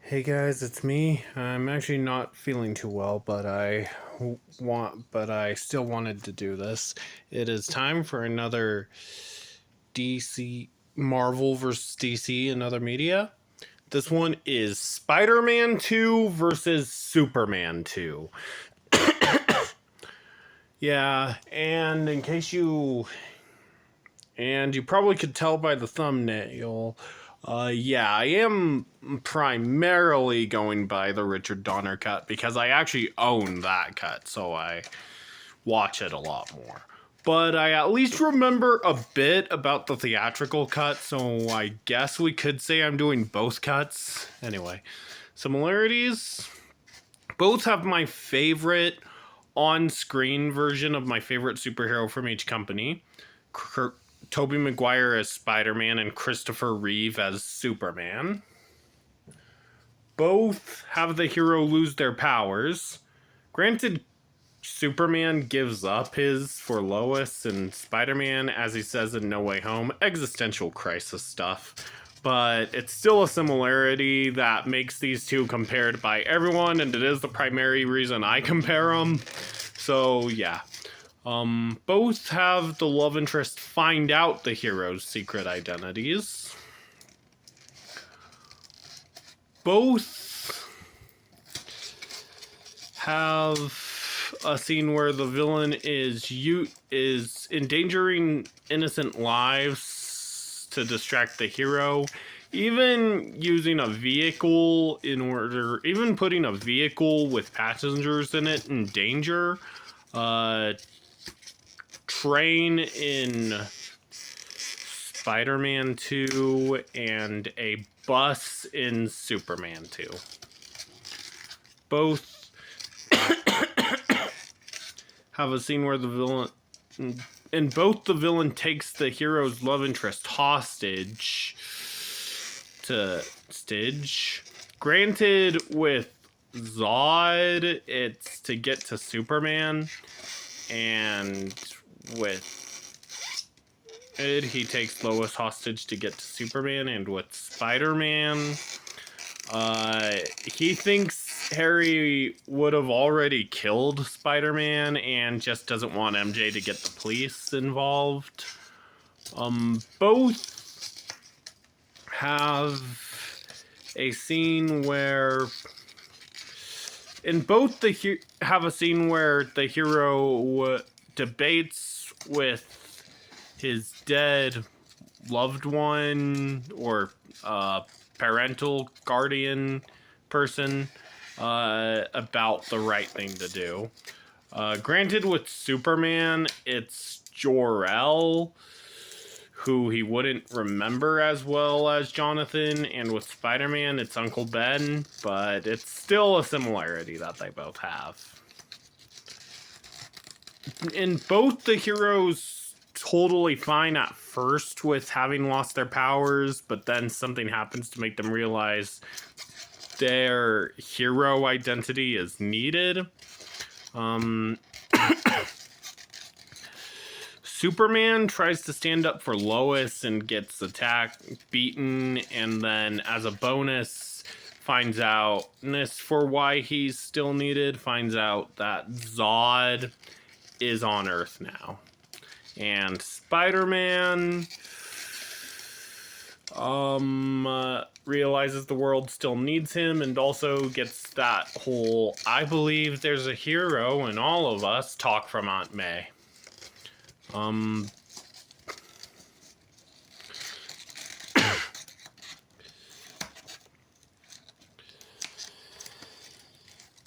Hey guys, it's me. I'm actually not feeling too well, but I still wanted to do this. It is time for another DC Marvel versus DC another media. This one is Spider-Man 2 versus Superman 2. Yeah, and you probably could tell by the thumbnail, yeah, I am primarily going by the Richard Donner cut because I actually own that cut, so I watch it a lot more. But I at least remember a bit about the theatrical cut, so I guess we could say I'm doing both cuts. Anyway, similarities. Both have my favorite on-screen version of my favorite superhero from each company. Tobey Maguire as Spider-Man and Christopher Reeve as Superman. Both have the hero lose their powers. Granted, Superman gives up his for Lois, and Spider-Man, as he says in No Way Home, existential crisis stuff. But it's still a similarity that makes these two compared by everyone, and it is the primary reason I compare them. So, yeah. Both have the love interest find out the hero's secret identities. Both have a scene where the villain is endangering innocent lives to distract the hero, even using a vehicle even putting a vehicle with passengers in it in danger. Train in Spider-Man 2 and a bus in Superman 2. Both have a scene where the villain takes the hero's love interest hostage to Stitch. Granted, with Zod, it's to get to Superman, and with it, he takes Lois hostage to get to Superman, and with Spider-Man, he thinks Harry would have already killed Spider-Man and just doesn't want MJ to get the police involved. Both have a scene where have a scene where the hero debates with his dead loved one or parental guardian person about the right thing to do. Granted, with Superman, it's Jor-El, who he wouldn't remember as well as Jonathan, and with Spider-Man, it's Uncle Ben, but it's still a similarity that they both have. In both, the heroes totally fine at first with having lost their powers, but then something happens to make them realize their hero identity is needed. Superman tries to stand up for Lois and gets beaten, and then as a bonus finds out for why he's still needed, finds out that Zod is on Earth now. And Spider-Man realizes the world still needs him, and also gets that whole "I believe there's a hero in all of us" talk from Aunt May.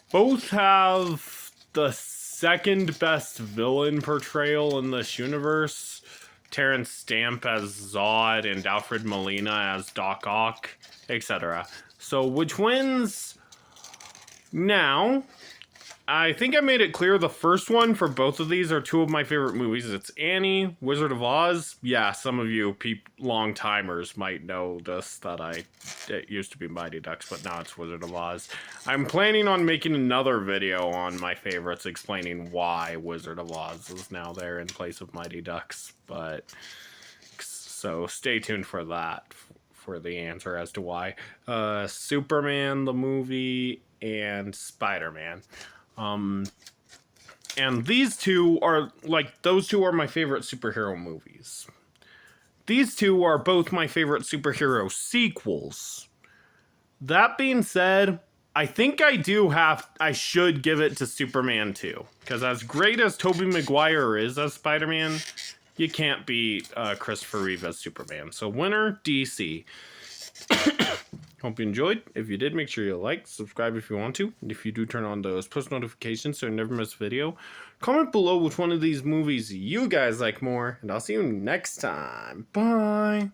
Both have the second best villain portrayal in this universe. Terrence Stamp as Zod and Alfred Molina as Doc Ock, etc. So which wins? Now, I think I made it clear the first one for both of these are two of my favorite movies. It's Annie, Wizard of Oz. Yeah, some of you long timers might know this, that it used to be Mighty Ducks, but now it's Wizard of Oz. I'm planning on making another video on my favorites explaining why Wizard of Oz is now there in place of Mighty Ducks, but so stay tuned for that for the answer as to why. Superman, the movie, and Spider-Man. And these two are, like, those two are my favorite superhero movies. These two are both my favorite superhero sequels. That being said, I think I should give it to Superman 2. Because as great as Tobey Maguire is as Spider-Man, you can't beat Christopher Reeve as Superman. So winner, DC. Hope you enjoyed. If you did, make sure you like, subscribe if you want to. And if you do, turn on those post notifications so you never miss a video. Comment below which one of these movies you guys like more. And I'll see you next time. Bye.